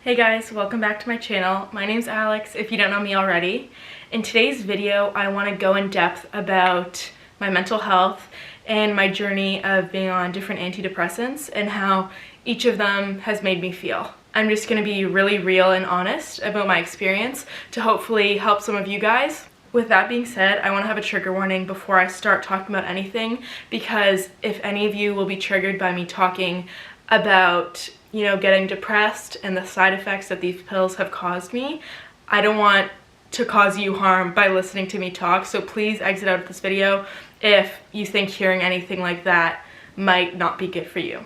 Hey guys, welcome back to my channel. My name's Alex, if you don't know me already. In today's video, I want to go in depth about my mental health and my journey of being on different antidepressants and how each of them has made me feel. I'm just going to be really real and honest about my experience to hopefully help some of you guys. With that being said, I want to have a trigger warning before I start talking about anything, because if any of you will be triggered by me talking about getting depressed and the side effects that these pills have caused me, I don't want to cause you harm by listening to me talk, so please exit out of this video if you think hearing anything like that might not be good for you.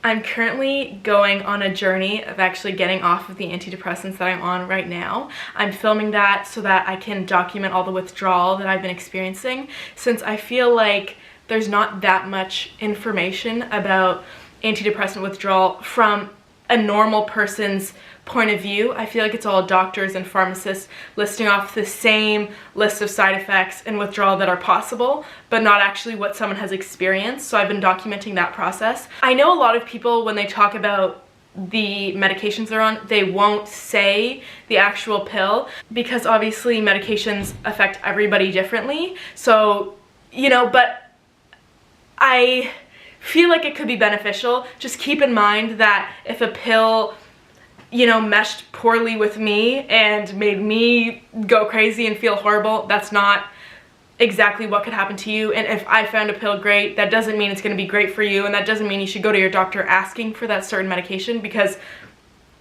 I'm currently going on a journey of actually getting off of the antidepressants that I'm on right now. I'm filming that so that I can document all the withdrawal that I've been experiencing, since I feel like there's not that much information about antidepressant withdrawal from a normal person's point of view. I feel like it's all doctors and pharmacists listing off the same list of side effects and withdrawal that are possible, but not actually what someone has experienced. So I've been documenting that process. I know a lot of people, when they talk about the medications they're on, they won't say the actual pill, because obviously medications affect everybody differently. So, but I feel like it could be beneficial. Just keep in mind that if a pill, meshed poorly with me and made me go crazy and feel horrible, that's not exactly what could happen to you. And if I found a pill great, that doesn't mean it's going to be great for you, and that doesn't mean you should go to your doctor asking for that certain medication, because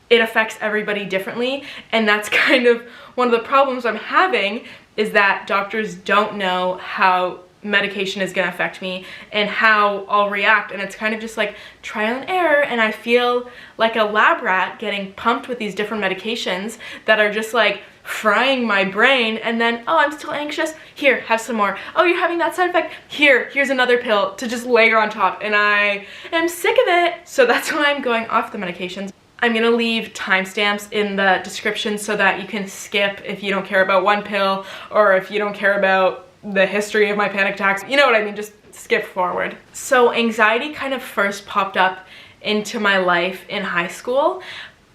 it affects everybody differently. And that's kind of one of the problems I'm having, is that doctors don't know how medication is going to affect me and how I'll react, and it's kind of just like trial and error, and I feel like a lab rat getting pumped with these different medications that are just like frying my brain. And then, oh, I'm still anxious, here, have some more. Oh, you're having that side effect, here's another pill to just layer on top, and I am sick of it. So that's why I'm going off the medications. I'm gonna leave timestamps in the description so that you can skip if you don't care about one pill, or if you don't care about the history of my panic attacks, you know what I mean, just skip forward. So anxiety kind of first popped up into my life in high school.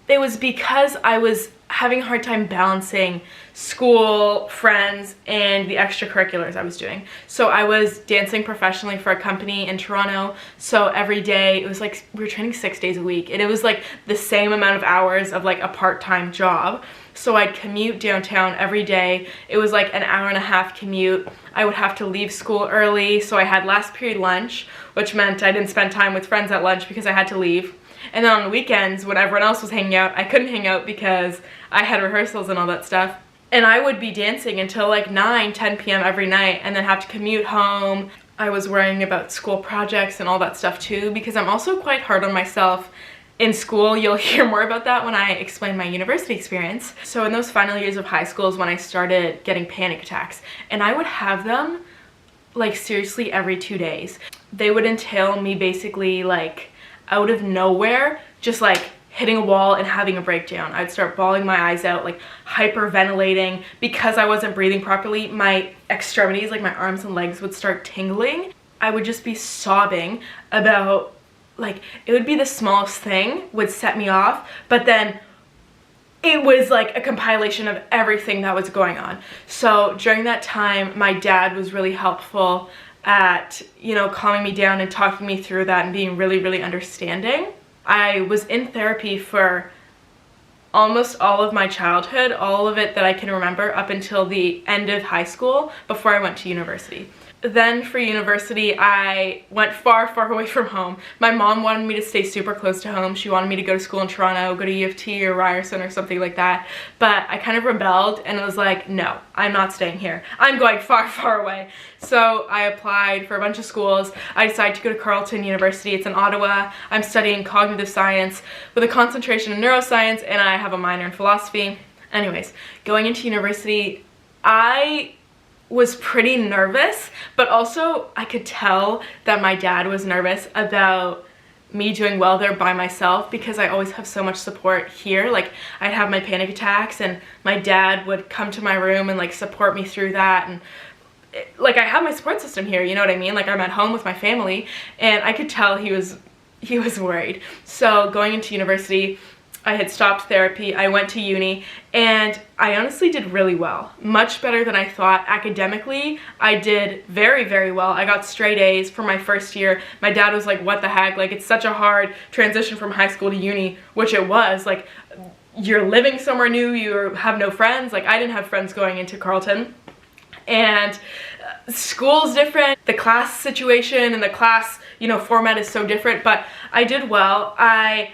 It was because I was having a hard time balancing school, friends, and the extracurriculars I was doing. So I was dancing professionally for a company in Toronto, so every day, it was like, we were training 6 days a week, and it was like the same amount of hours of like a part-time job. So I'd commute downtown every day. It was like an hour-and-a-half commute. I would have to leave school early, so I had last period lunch, which meant I didn't spend time with friends at lunch because I had to leave. And then on the weekends, when everyone else was hanging out, I couldn't hang out because I had rehearsals and all that stuff. And I would be dancing until like 9, 10 p.m. every night, and then have to commute home. I was worrying about school projects and all that stuff too, because I'm also quite hard on myself in school. You'll hear more about that when I explain my university experience. So in those final years of high school is when I started getting panic attacks, and I would have them like seriously every 2 days. They would entail me basically like out of nowhere just like hitting a wall and having a breakdown. I'd start bawling my eyes out, like hyperventilating. Because I wasn't breathing properly, my extremities, like my arms and legs, would start tingling. I would just be sobbing about, like, it would be the smallest thing would set me off, but then it was like a compilation of everything that was going on. So during that time, my dad was really helpful at, calming me down and talking me through that and being really, really understanding. I was in therapy for almost all of my childhood, all of it that I can remember, up until the end of high school before I went to university. Then for university, I went far, far away from home. My mom wanted me to stay super close to home. She wanted me to go to school in Toronto, go to U of T or Ryerson or something like that. But I kind of rebelled and was like, no, I'm not staying here. I'm going far, far away. So I applied for a bunch of schools. I decided to go to Carleton University. It's in Ottawa. I'm studying cognitive science with a concentration in neuroscience, and I have a minor in philosophy. Anyways, going into university, I was pretty nervous, but also I could tell that my dad was nervous about me doing well there by myself, because I always have so much support here. Like, I'd have my panic attacks and my dad would come to my room and like support me through that, and like I have my support system here, you know what I mean? Like, I'm at home with my family, and I could tell he was worried. So going into university, I had stopped therapy, I went to uni, and I honestly did really well. Much better than I thought. Academically, I did very, very well. I got straight A's for my first year. My dad was like, what the heck? Like, it's such a hard transition from high school to uni, which it was. Like, you're living somewhere new, you have no friends. Like, I didn't have friends going into Carleton. And school's different, the class situation and the class, you know, format is so different, but I did well. I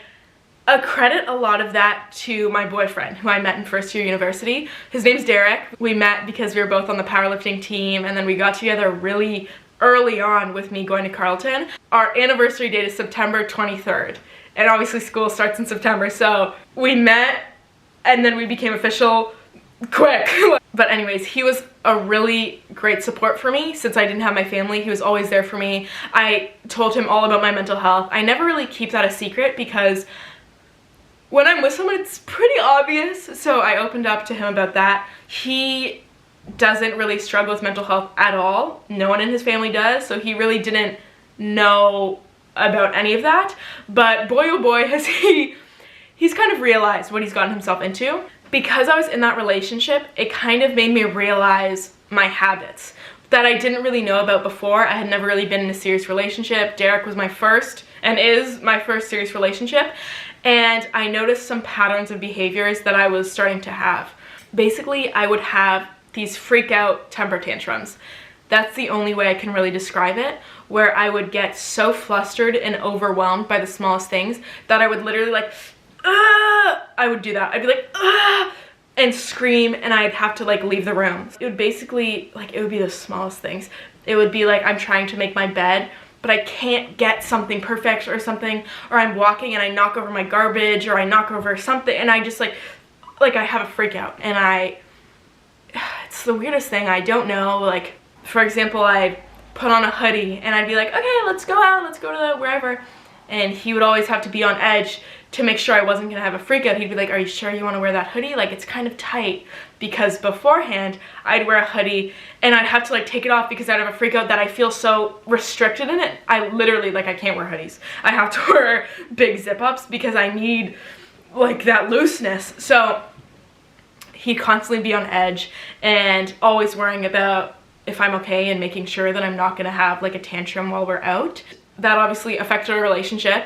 credit a lot of that to my boyfriend, who I met in first year university. His name's Derek. We met because we were both on the powerlifting team, and then we got together really early on with me going to Carleton. Our anniversary date is September 23rd, and obviously school starts in September, so we met and then we became official quick. But anyways, he was a really great support for me since I didn't have my family. He was always there for me. I told him all about my mental health. I never really keep that a secret because when I'm with someone, it's pretty obvious. So I opened up to him about that. He doesn't really struggle with mental health at all. No one in his family does. So he really didn't know about any of that. But boy, oh boy, has he's kind of realized what he's gotten himself into. Because I was in that relationship, it kind of made me realize my habits that I didn't really know about before. I had never really been in a serious relationship. Derek was my first and is my first serious relationship. And I noticed some patterns of behaviors that I was starting to have. Basically, I would have these freak out temper tantrums. That's the only way I can really describe it, where I would get so flustered and overwhelmed by the smallest things that I would literally like, I would do that. I'd be like, and scream, and I'd have to like leave the room. It would basically, like, it would be the smallest things. It would be like I'm trying to make my bed, but I can't get something perfect or something, or I'm walking and I knock over my garbage, or I knock over something, and I just like I have a freak out, and it's the weirdest thing. I don't know, like, for example, I put on a hoodie, and I'd be like, okay, let's go out, let's go to the wherever, and he would always have to be on edge to make sure I wasn't gonna have a freak out. He'd be like, are you sure you wanna wear that hoodie? Like, it's kind of tight. Because beforehand, I'd wear a hoodie and I'd have to like take it off because I'd have a freak out that I feel so restricted in it. I literally, like, I can't wear hoodies. I have to wear big zip ups because I need like that looseness. So he'd constantly be on edge and always worrying about if I'm okay and making sure that I'm not gonna have like a tantrum while we're out. That obviously affected our relationship.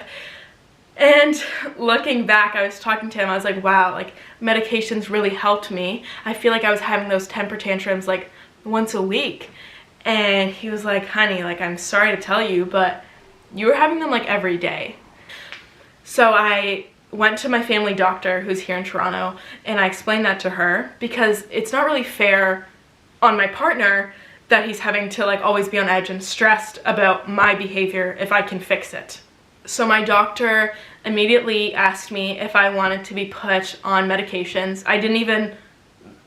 And looking back, I was talking to him, I was like, wow, like, medications really helped me. I feel like I was having those temper tantrums like once a week. And he was like, honey, like, I'm sorry to tell you, but you were having them like every day. So I went to my family doctor, who's here in Toronto, and I explained that to her because it's not really fair on my partner that he's having to like always be on edge and stressed about my behavior if I can fix it. So my doctor immediately asked me if I wanted to be put on medications. I didn't even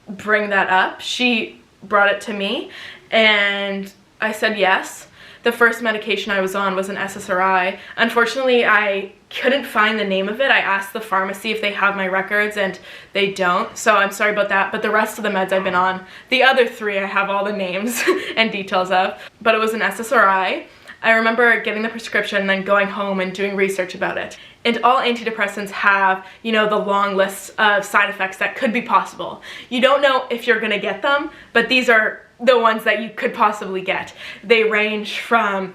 bring that up. She brought it to me and I said yes. The first medication I was on was an SSRI. Unfortunately, I couldn't find the name of it. I asked the pharmacy if they have my records and they don't, so I'm sorry about that. But the rest of the meds I've been on, the other three I have all the names and details of, but it was an SSRI. I remember getting the prescription and then going home and doing research about it. And all antidepressants have, you know, the long lists of side effects that could be possible. You don't know if you're gonna get them, but these are the ones that you could possibly get. They range from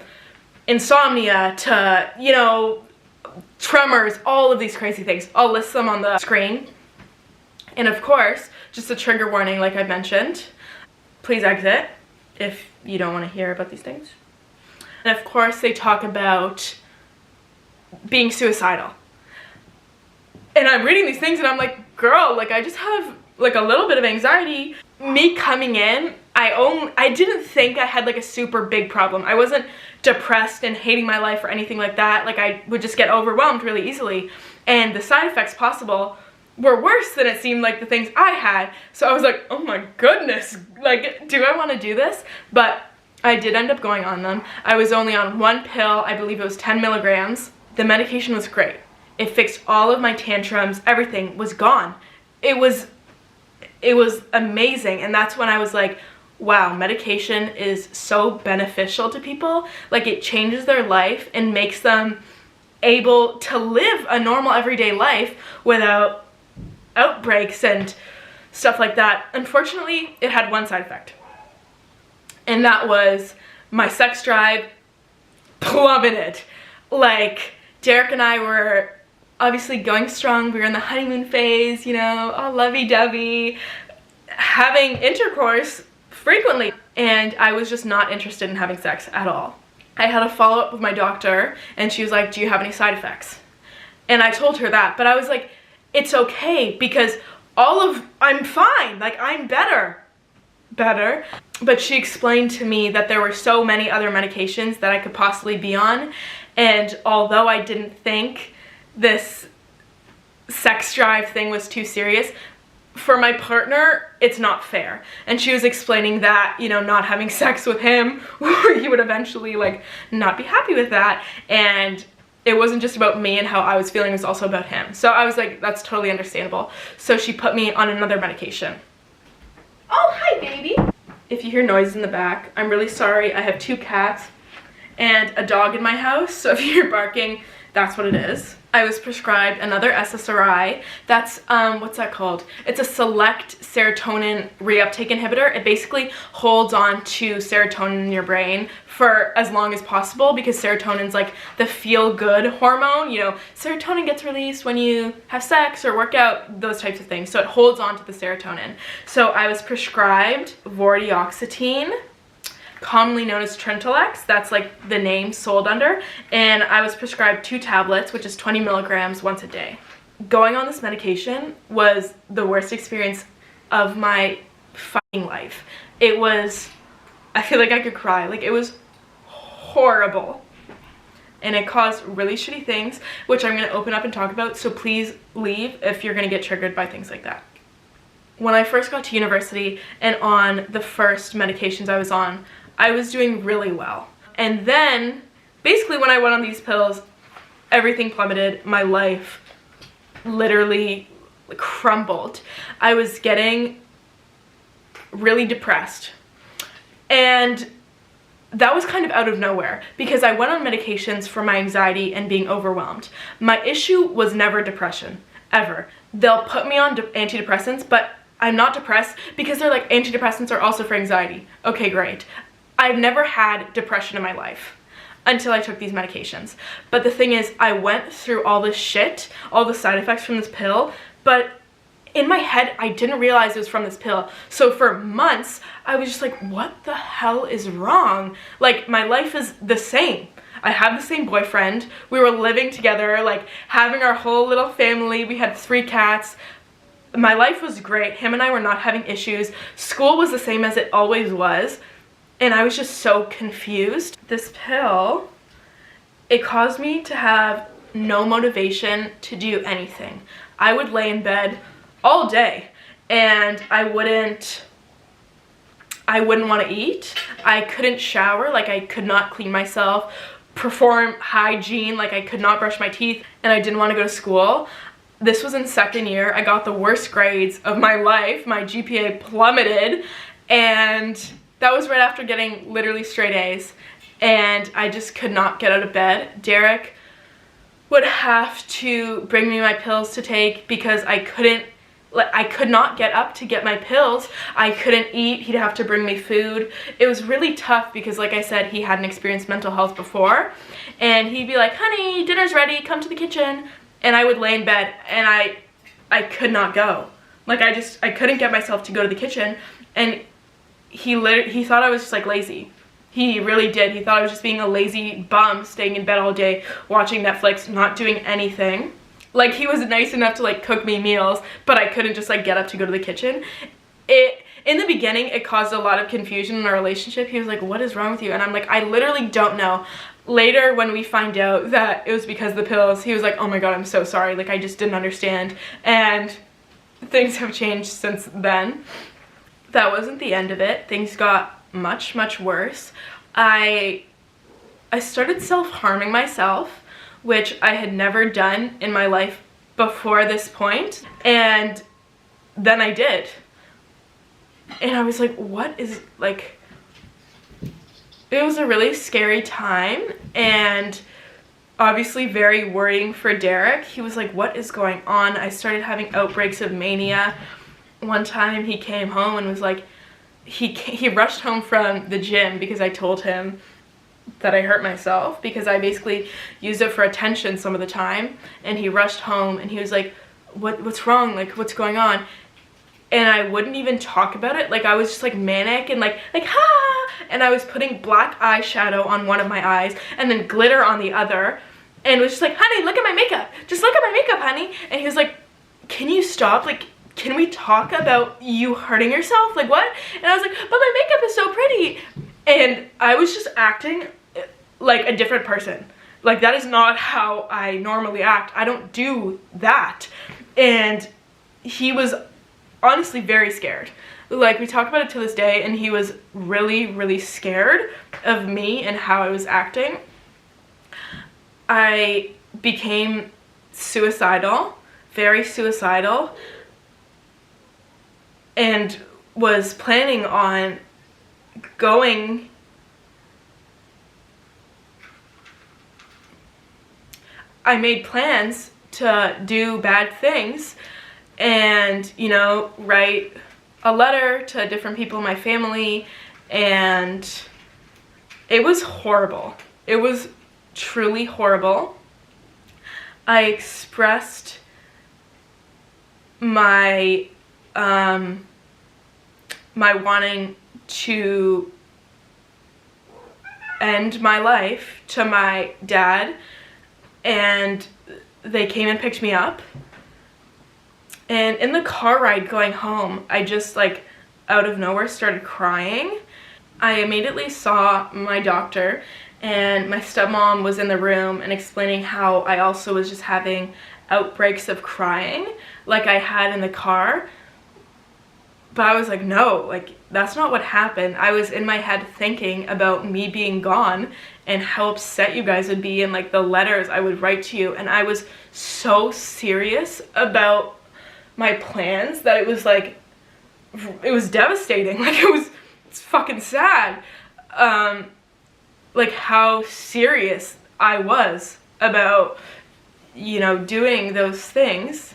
insomnia to, you know, tremors, all of these crazy things. I'll list them on the screen. And of course, just a trigger warning like I mentioned, please exit if you don't want to hear about these things. And of course, they talk about being suicidal. And I'm reading these things and I'm like, girl, like, I just have like a little bit of anxiety. Me coming in, I didn't think I had like a super big problem. I wasn't depressed and hating my life or anything like that. Like, I would just get overwhelmed really easily. And the side effects possible were worse than it seemed like the things I had. So I was like, oh my goodness, like, do I want to do this? But I did end up going on them. I was only on one pill, I believe it was 10 milligrams. The medication was great. It fixed all of my tantrums, everything was gone. It was amazing, and that's when I was like, wow, medication is so beneficial to people. Like, it changes their life and makes them able to live a normal everyday life without outbreaks and stuff like that. Unfortunately, it had one side effect, and that was my sex drive plummeted. Like, Derek and I were obviously going strong. We were in the honeymoon phase, you know, all lovey-dovey, having intercourse frequently, and I was just not interested in having sex at all. I had a follow-up with my doctor, and she was like, do you have any side effects? And I told her that, but I was like, it's okay, because I'm fine, like, I'm better. But she explained to me that there were so many other medications that I could possibly be on, and although I didn't think this sex drive thing was too serious, for my partner, it's not fair. And she was explaining that, you know, not having sex with him, he would eventually, like, not be happy with that. And it wasn't just about me and how I was feeling, it was also about him. So I was like, that's totally understandable. So she put me on another medication. Oh, hi, baby. If you hear noise in the back, I'm really sorry. I have 2 cats and a dog in my house. So if you hear barking, that's what it is. I was prescribed another SSRI. That's, what's that called? It's a select serotonin reuptake inhibitor. It basically holds on to serotonin in your brain for as long as possible, because serotonin's like the feel-good hormone. You know, serotonin gets released when you have sex or work out, those types of things. So it holds on to the serotonin. So I was prescribed Vortioxetine, commonly known as Trintellix. That's like the name sold under, and I was prescribed 2 tablets, which is 20 milligrams once a day. Going on this medication was the worst experience of my fucking life. It was, I feel like I could cry. Like, it was horrible, and it caused really shitty things, which I'm going to open up and talk about, so please leave if you're going to get triggered by things like that. When I first got to university and on the first medications I was on, I was doing really well. And then, basically when I went on these pills, everything plummeted. My life literally crumbled. I was getting really depressed. And that was kind of out of nowhere, because I went on medications for my anxiety and being overwhelmed. My issue was never depression, ever. They'll put me on antidepressants, but I'm not depressed because they're like, antidepressants are also for anxiety. Okay, great. I've never had depression in my life until I took these medications. But the thing is, I went through all this shit, all the side effects from this pill, but in my head, I didn't realize it was from this pill. So for months, I was just like, what the hell is wrong? Like, my life is the same. I have the same boyfriend. We were living together, like having our whole little family. We had 3 cats. My life was great. Him and I were not having issues. School was the same as it always was. And I was just so confused. This pill, it caused me to have no motivation to do anything. I would lay in bed all day and I wouldn't want to eat. I couldn't shower, like I could not clean myself, perform hygiene, like I could not brush my teeth, and I didn't want to go to school. This was in 2nd year. I got the worst grades of my life. My GPA plummeted, and that was right after getting literally straight A's, and I just could not get out of bed. Derek would have to bring me my pills to take because I could not get up to get my pills. I couldn't eat. He'd have to bring me food. It was really tough because, like I said, he hadn't experienced mental health before, and he'd be like, honey, dinner's ready, come to the kitchen. And I would lay in bed and I could not go. Like, I couldn't get myself to go to the kitchen, and he thought I was just like lazy. He really did. He thought I was just being a lazy bum, staying in bed all day, watching Netflix, not doing anything. Like, he was nice enough to like cook me meals, but I couldn't just like get up to go to the kitchen. In the beginning, it caused a lot of confusion in our relationship. He was like, what is wrong with you? And I'm like, I literally don't know. Later, when we find out that it was because of the pills, he was like, oh my god, I'm so sorry. Like, I just didn't understand. And things have changed since then. That wasn't the end of it. Things got much, much worse. I started self-harming myself, which I had never done in my life before this point. And then I did. And I was like, what is, like, it was a really scary time, and obviously very worrying for Derek. He was like, what is going on? I started having outbreaks of mania. One time he came home and was like, he rushed home from the gym because I told him that I hurt myself because I basically used it for attention some of the time, and he rushed home and he was like, what's wrong? Like, what's going on? And I wouldn't even talk about it. Like, I was just like manic and like ha, and I was putting black eyeshadow on one of my eyes and then glitter on the other, and was just like, honey, look at my makeup, just look at my makeup, honey. And he was like, can you stop? Like, can we talk about you hurting yourself? Like, what? And I was like, but my makeup is so pretty. And I was just acting like a different person. Like, that is not how I normally act. I don't do that. And he was honestly very scared. Like, we talk about it to this day, and he was really, really scared of me and how I was acting. I became suicidal, very suicidal, and was planning on going I made plans to do bad things and, you know, write a letter to different people in my family, and it was horrible. It was truly horrible. I expressed my my wanting to end my life to my dad, and they came and picked me up. And in the car ride going home, I just, like, out of nowhere started crying. I immediately saw my doctor, and my stepmom was in the room and explaining how I also was just having outbreaks of crying like I had in the car. But I was like, no, like, that's not what happened. I was in my head thinking about me being gone and how upset you guys would be, and like the letters I would write to you. And I was so serious about my plans that it was like, it was devastating. Like, it's fucking sad. Like, how serious I was about, you know, doing those things.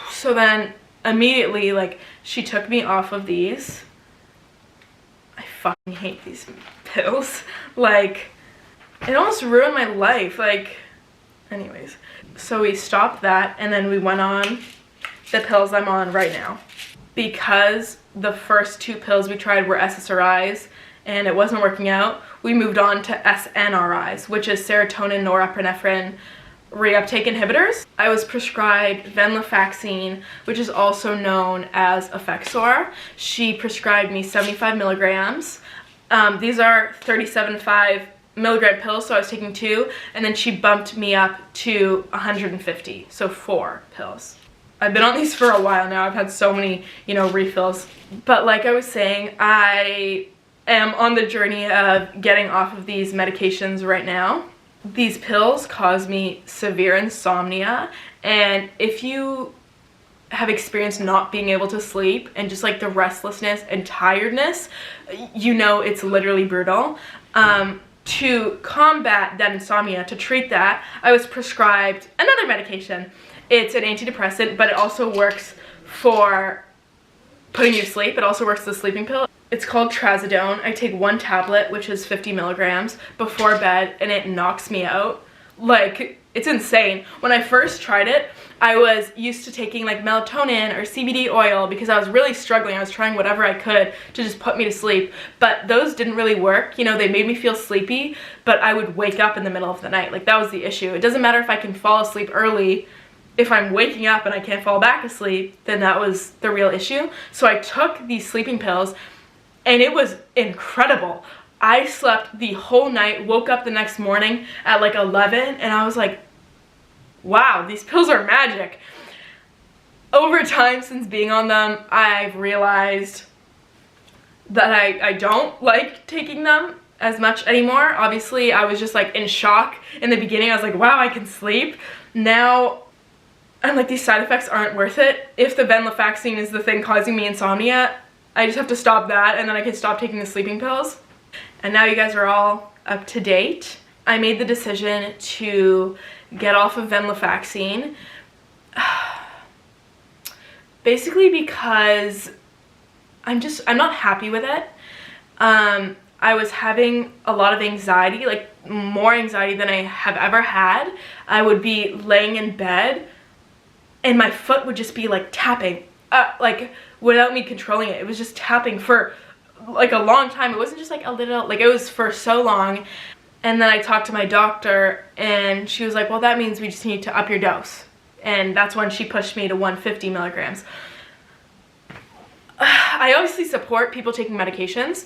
So then immediately, like, she took me off of these. I fucking hate these pills. Like, it almost ruined my life. Like, anyways. So we stopped that, and then we went on the pills I'm on right now. Because the first two pills we tried were SSRIs and it wasn't working out, we moved on to SNRIs, which is serotonin norepinephrine reuptake inhibitors. I was prescribed Venlafaxine, which is also known as Effexor. She prescribed me 75 milligrams. These are 37.5 milligram pills, so I was taking 2, and then she bumped me up to 150, so 4 pills. I've been on these for a while now. I've had so many, you know, refills. But like I was saying, I am on the journey of getting off of these medications right now. These pills cause me severe insomnia, and if you have experienced not being able to sleep and just like the restlessness and tiredness, you know it's literally brutal. To combat that insomnia, to treat that, I was prescribed another medication. It's an antidepressant, but it also works for putting you to sleep. It also works as a sleeping pill. It's called Trazodone. I take 1 tablet, which is 50 milligrams, before bed, and it knocks me out. Like, it's insane. When I first tried it, I was used to taking like melatonin or CBD oil because I was really struggling. I was trying whatever I could to just put me to sleep, but those didn't really work. You know, they made me feel sleepy, but I would wake up in the middle of the night. Like, that was the issue. It doesn't matter if I can fall asleep early. If I'm waking up and I can't fall back asleep, then that was the real issue. So I took these sleeping pills, and it was incredible. I slept the whole night, woke up the next morning at like 11, and I was like, wow, these pills are magic. Over time, since being on them, I've realized that I don't like taking them as much anymore. Obviously, I was just like in shock in the beginning. I was like, wow, I can sleep. Now, I'm like, these side effects aren't worth it. If the Venlafaxine is the thing causing me insomnia, I just have to stop that, and then I can stop taking the sleeping pills. and now you guys are all up to date. I made the decision to get off of Venlafaxine basically because I'm not happy with it. I was having a lot of anxiety, like more anxiety than I have ever had. I would be laying in bed and my foot would just be like tapping, like without me controlling it. It was just tapping for like a long time. It wasn't just like a little, like it was for so long. And then I talked to my doctor and she was like, well, that means we just need to up your dose. And that's when she pushed me to 150 milligrams. I obviously support people taking medications.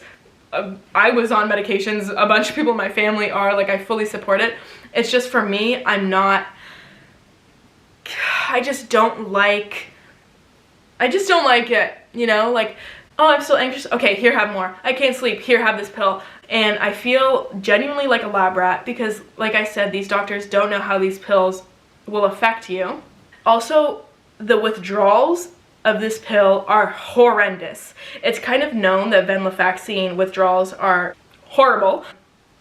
I was on medications, a bunch of people in my family are, like I fully support it. It's just for me, I just don't like it, you know, like, oh, I'm so anxious, okay, here, have more. I can't sleep, here, have this pill. And I feel genuinely like a lab rat because, like I said, these doctors don't know how these pills will affect you. Also, the withdrawals of this pill are horrendous. It's kind of known that Venlafaxine withdrawals are horrible.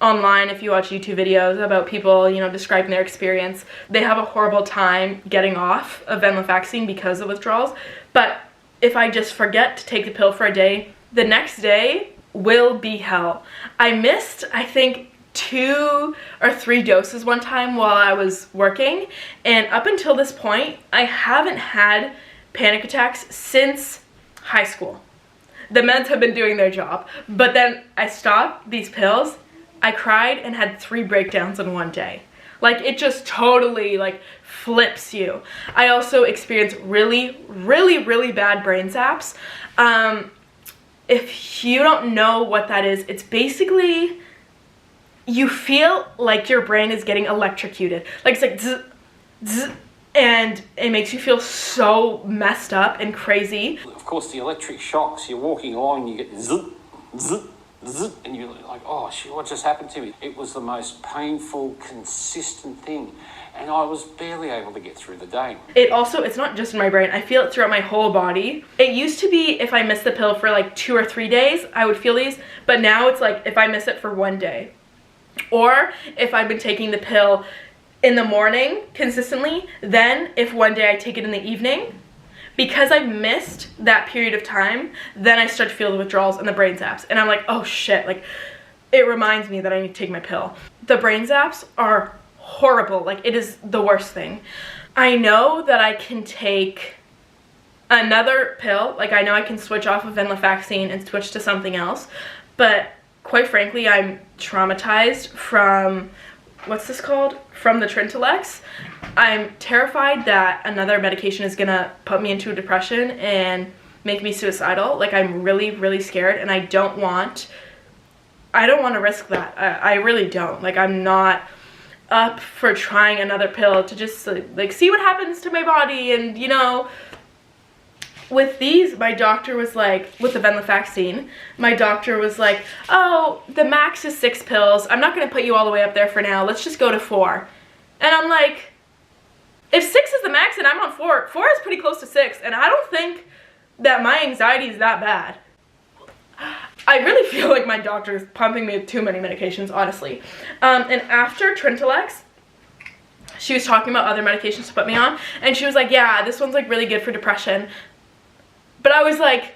Online, if you watch YouTube videos about people, you know, describing their experience, they have a horrible time getting off of Venlafaxine because of withdrawals. But if I just forget to take the pill for a day, the next day will be hell. I missed, I think, 2 or 3 doses one time while I was working, and up until this point, I haven't had panic attacks since high school. The meds have been doing their job, but then I stopped these pills, I cried and had 3 breakdowns in one day. Like, it just totally, like, flips you. I also experienced really, really, really bad brain zaps. If you don't know what that is, it's basically, you feel like your brain is getting electrocuted. Like, it's like zzz, zzz, and it makes you feel so messed up and crazy. Of course, the electric shocks, you're walking along and you get zzz, zzz, zzz, and you're like, oh shit, what just happened to me? It was the most painful, consistent thing, and I was barely able to get through the day. It's not just in my brain, I feel it throughout my whole body. It used to be if I missed the pill for like 2 or 3 days, I would feel these, but now it's like if I miss it for 1 day. Or if I've been taking the pill in the morning consistently, then if 1 day I take it in the evening, because I've missed that period of time, then I start to feel the withdrawals and the brain zaps. And I'm like, oh shit, like it reminds me that I need to take my pill. The brain zaps are horrible, like it is the worst thing. I know that I can take another pill, like I know I can switch off of Venlafaxine and switch to something else, but quite frankly, I'm traumatized from, what's this called? From the Trintellix. I'm terrified that another medication is gonna put me into a depression and make me suicidal. Like, I'm really, really scared, and I don't want to risk that. I really don't. Like, I'm not up for trying another pill to just like see what happens to my body. And you know, with these, my doctor was like, with the Venlafaxine, my doctor was like, oh, the max is 6 pills. I'm not going to put you all the way up there for now. Let's just go to 4. And I'm like, if 6 is the max and I'm on 4, 4 is pretty close to 6. And I don't think that my anxiety is that bad. I really feel like my doctor is pumping me with too many medications, honestly. And after Trintellix, she was talking about other medications to put me on. And she was like, yeah, this one's like really good for depression. But I was like,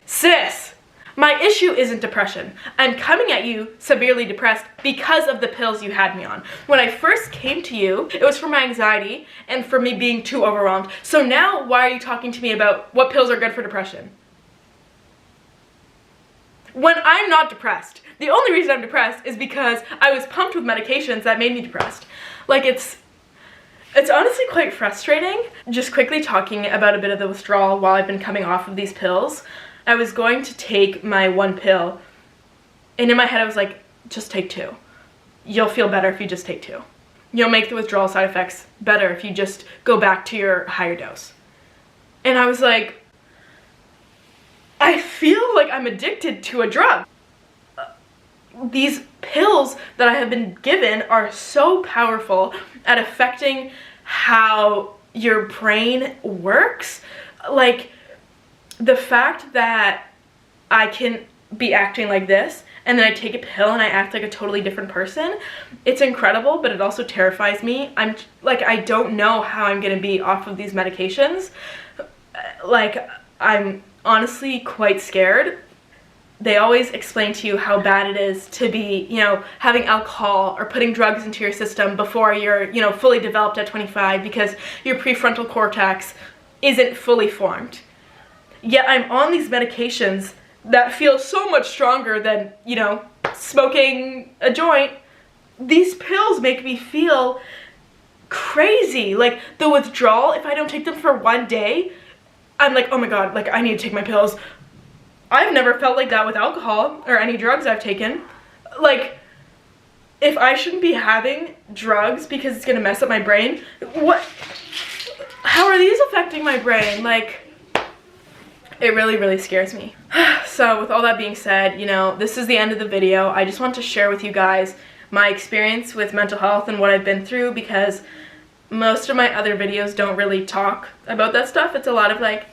sis, my issue isn't depression. I'm coming at you severely depressed because of the pills you had me on. When I first came to you, it was for my anxiety and for me being too overwhelmed. So now why are you talking to me about what pills are good for depression? When I'm not depressed. The only reason I'm depressed is because I was pumped with medications that made me depressed. Like, it's honestly quite frustrating. Just quickly talking about a bit of the withdrawal while I've been coming off of these pills. I was going to take my 1 pill, and in my head I was like, just take 2. You'll feel better if you just take 2. You'll make the withdrawal side effects better if you just go back to your higher dose. And I was like, I feel like I'm addicted to a drug. These pills that I have been given are so powerful at affecting how your brain works. Like, the fact that I can be acting like this, and then I take a pill and I act like a totally different person. It's incredible, but it also terrifies me. I'm like, I don't know how I'm gonna be off of these medications. Like, I'm honestly quite scared. They always explain to you how bad it is to be, you know, having alcohol or putting drugs into your system before you're, you know, fully developed at 25 because your prefrontal cortex isn't fully formed. Yet I'm on these medications that feel so much stronger than, you know, smoking a joint. These pills make me feel crazy. Like, the withdrawal, if I don't take them for one day, I'm like, oh my god, like, I need to take my pills. I've never felt like that with alcohol or any drugs I've taken. Like, if I shouldn't be having drugs because it's gonna mess up my brain, what? How are these affecting my brain? Like, it really, really scares me. So with all that being said, you know, this is the end of the video. I just want to share with you guys my experience with mental health and what I've been through, because most of my other videos don't really talk about that stuff. It's a lot of like,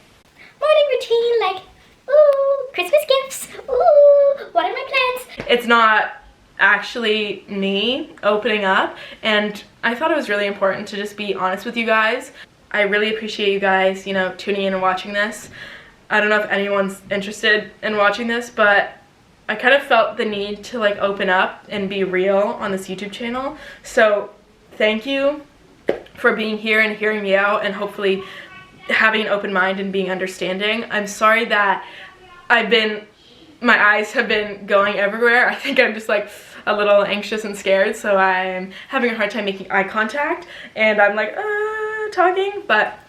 morning routine, like, ooh, Christmas gifts, ooh, what are my plans? It's not actually me opening up, and I thought it was really important to just be honest with you guys. I really appreciate you guys, you know, tuning in and watching this. I don't know if anyone's interested in watching this, but I kind of felt the need to like open up and be real on this YouTube channel. So thank you for being here and hearing me out, and hopefully having an open mind and being understanding. I'm sorry that my eyes have been going everywhere. I think I'm just like a little anxious and scared, so I'm having a hard time making eye contact, and I'm like talking, but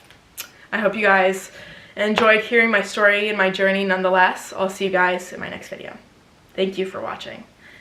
I hope you guys enjoyed hearing my story and my journey nonetheless. I'll see you guys in my next video. Thank you for watching.